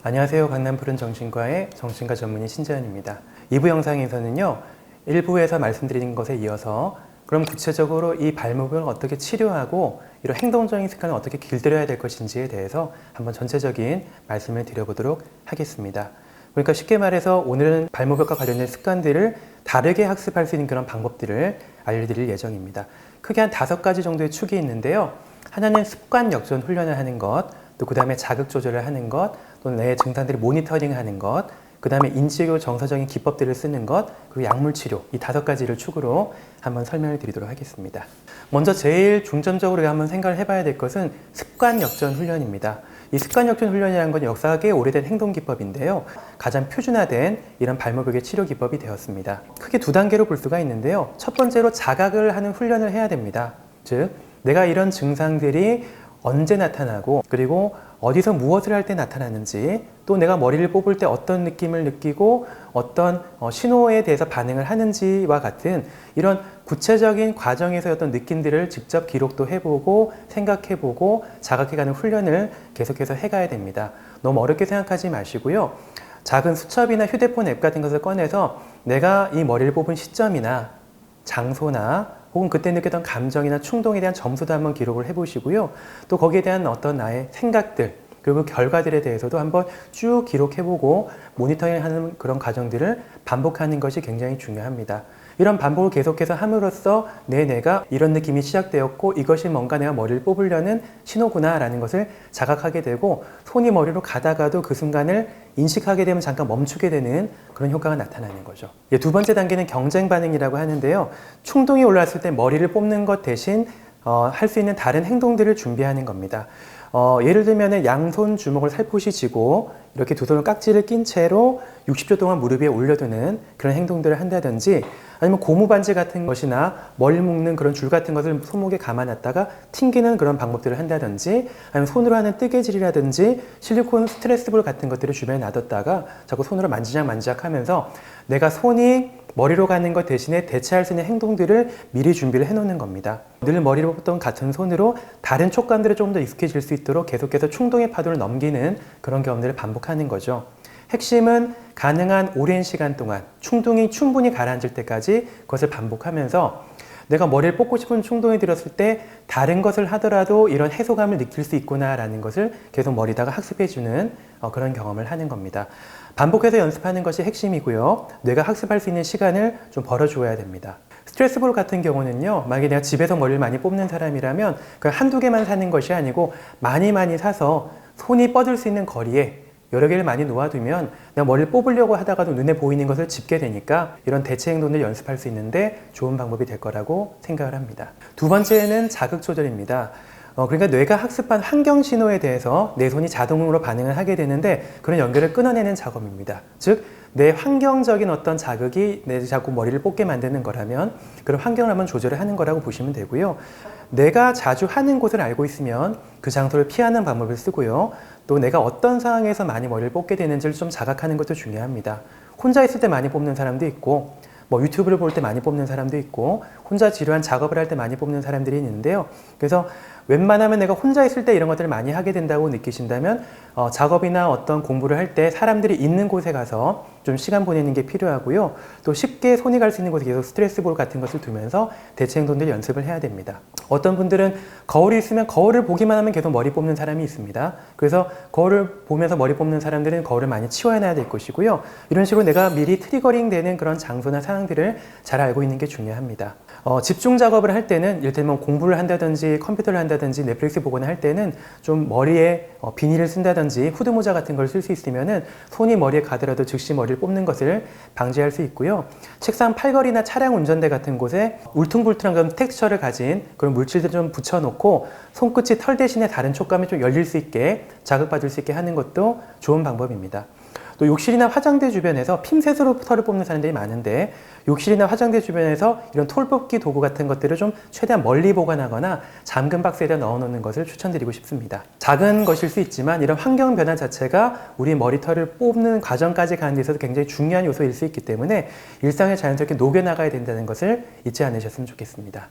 안녕하세요. 강남 푸른 정신과의 정신과 전문의 신재현입니다. 2부 영상에서는요, 1부에서 말씀드린 것에 이어서 그럼 구체적으로 이 발목을 어떻게 치료하고 이런 행동적인 습관을 어떻게 길들여야 될 것인지에 대해서 한번 전체적인 말씀을 드려보도록 하겠습니다. 그러니까 쉽게 말해서 오늘은 발목과 관련된 습관들을 다르게 학습할 수 있는 그런 방법들을 알려드릴 예정입니다. 크게 한 5가지 정도의 축이 있는데요. 하나는 습관 역전 훈련을 하는 것, 또 그 다음에 자극 조절을 하는 것, 또 내 증상들을 모니터링하는 것, 그 다음에 인지교 정서적인 기법들을 쓰는 것, 그리고 약물 치료, 이 5가지를 축으로 한번 설명을 드리도록 하겠습니다. 먼저 제일 중점적으로 한번 생각을 해봐야 될 것은 습관 역전 훈련입니다. 이 습관 역전 훈련이라는 건 역사가 꽤 오래된 행동 기법인데요. 가장 표준화된 이런 발목의 치료 기법이 되었습니다. 크게 2단계로 볼 수가 있는데요. 첫 번째로 자각을 하는 훈련을 해야 됩니다. 즉, 내가 이런 증상들이 언제 나타나고, 그리고 어디서 무엇을 할 때 나타나는지, 또 내가 머리를 뽑을 때 어떤 느낌을 느끼고 어떤 신호에 대해서 반응을 하는지와 같은 이런 구체적인 과정에서의 어떤 느낌들을 직접 기록도 해보고 생각해보고 자각해가는 훈련을 계속해서 해가야 됩니다. 너무 어렵게 생각하지 마시고요. 작은 수첩이나 휴대폰 앱 같은 것을 꺼내서 내가 이 머리를 뽑은 시점이나 장소나 혹은 그때 느꼈던 감정이나 충동에 대한 점수도 한번 기록을 해보시고요. 또 거기에 대한 어떤 나의 생각들, 그리고 결과들에 대해서도 한번 쭉 기록해보고 모니터링하는 그런 과정들을 반복하는 것이 굉장히 중요합니다. 이런 반복을 계속해서 함으로써 내가 이런 느낌이 시작되었고 이것이 뭔가 내가 머리를 뽑으려는 신호구나 라는 것을 자각하게 되고 손이 머리로 가다가도 그 순간을 인식하게 되면 잠깐 멈추게 되는 그런 효과가 나타나는 거죠. 2번째 단계는 경쟁 반응이라고 하는데요. 충동이 올라왔을 때 머리를 뽑는 것 대신 할 수 있는 다른 행동들을 준비하는 겁니다. 예를 들면 양손 주먹을 살포시 쥐고 이렇게 두 손을 깍지를 낀 채로 60초 동안 무릎 위에 올려두는 그런 행동들을 한다든지, 아니면 고무반지 같은 것이나 머리 묶는 그런 줄 같은 것을 손목에 감아놨다가 튕기는 그런 방법들을 한다든지, 아니면 손으로 하는 뜨개질이라든지 실리콘 스트레스볼 같은 것들을 주변에 놔뒀다가 자꾸 손으로 만지작 하면서 내가 손이 머리로 가는 것 대신에 대체할 수 있는 행동들을 미리 준비를 해놓는 겁니다. 늘 머리로 뽑던 같은 손으로 다른 촉감들에 조금 더 익숙해질 수 있도록 계속해서 충동의 파도를 넘기는 그런 경험들을 반복하는 거죠. 핵심은 가능한 오랜 시간 동안 충동이 충분히 가라앉을 때까지 그것을 반복하면서 내가 머리를 뽑고 싶은 충동이 들었을 때 다른 것을 하더라도 이런 해소감을 느낄 수 있구나라는 것을 계속 머리다가 학습해주는 그런 경험을 하는 겁니다. 반복해서 연습하는 것이 핵심이고요. 뇌가 학습할 수 있는 시간을 좀 벌어줘야 됩니다. 스트레스볼 같은 경우는요, 만약에 내가 집에서 머리를 많이 뽑는 사람이라면 그 한두 개만 사는 것이 아니고 많이 사서 손이 뻗을 수 있는 거리에 여러 개를 많이 놓아두면 내가 머리를 뽑으려고 하다가도 눈에 보이는 것을 짚게 되니까 이런 대체 행동을 연습할 수 있는데 좋은 방법이 될 거라고 생각을 합니다. 2번째는 자극 조절입니다. 그러니까 뇌가 학습한 환경 신호에 대해서 내 손이 자동으로 반응을 하게 되는데 그런 연결을 끊어내는 작업입니다. 즉, 내 환경적인 어떤 자극이 내 자꾸 머리를 뽑게 만드는 거라면 그런 환경을 한번 조절을 하는 거라고 보시면 되고요. 내가 자주 하는 곳을 알고 있으면 그 장소를 피하는 방법을 쓰고요. 또 내가 어떤 상황에서 많이 머리를 뽑게 되는지를 좀 자각하는 것도 중요합니다. 혼자 있을 때 많이 뽑는 사람도 있고, 유튜브를 볼 때 많이 뽑는 사람도 있고, 혼자 지루한 작업을 할 때 많이 뽑는 사람들이 있는데요. 그래서 웬만하면 내가 혼자 있을 때 이런 것들을 많이 하게 된다고 느끼신다면 작업이나 어떤 공부를 할 때 사람들이 있는 곳에 가서 좀 시간 보내는 게 필요하고요. 또 쉽게 손이 갈 수 있는 곳에 계속 스트레스볼 같은 것을 두면서 대체 행동들 연습을 해야 됩니다. 어떤 분들은 거울이 있으면 거울을 보기만 하면 계속 머리 뽑는 사람이 있습니다. 그래서 거울을 보면서 머리 뽑는 사람들은 거울을 많이 치워놔야 될 것이고요. 이런 식으로 내가 미리 트리거링 되는 그런 장소나 상황들을 잘 알고 있는 게 중요합니다. 집중 작업을 할 때는 이를테면 공부를 한다든지 컴퓨터를 한다든지 넷플릭스 보거나 할 때는 좀 머리에 비닐을 쓴다든지 후드모자 같은 걸 쓸 수 있으면은 손이 머리에 가더라도 즉시 머리를 뽑는 것을 방지할 수 있고요. 책상 팔걸이나 차량 운전대 같은 곳에 울퉁불퉁한 그런 텍스처를 가진 그런 물질들을 좀 붙여놓고 손끝이 털 대신에 다른 촉감이 좀 열릴 수 있게 자극받을 수 있게 하는 것도 좋은 방법입니다. 또 욕실이나 화장대 주변에서 핀셋으로 털을 뽑는 사람들이 많은데 욕실이나 화장대 주변에서 이런 털 뽑기 도구 같은 것들을 좀 최대한 멀리 보관하거나 잠금 박스에다 넣어놓는 것을 추천드리고 싶습니다. 작은 것일 수 있지만 이런 환경 변화 자체가 우리 머리털을 뽑는 과정까지 가는 데 있어서 굉장히 중요한 요소일 수 있기 때문에 일상에 자연스럽게 녹여나가야 된다는 것을 잊지 않으셨으면 좋겠습니다.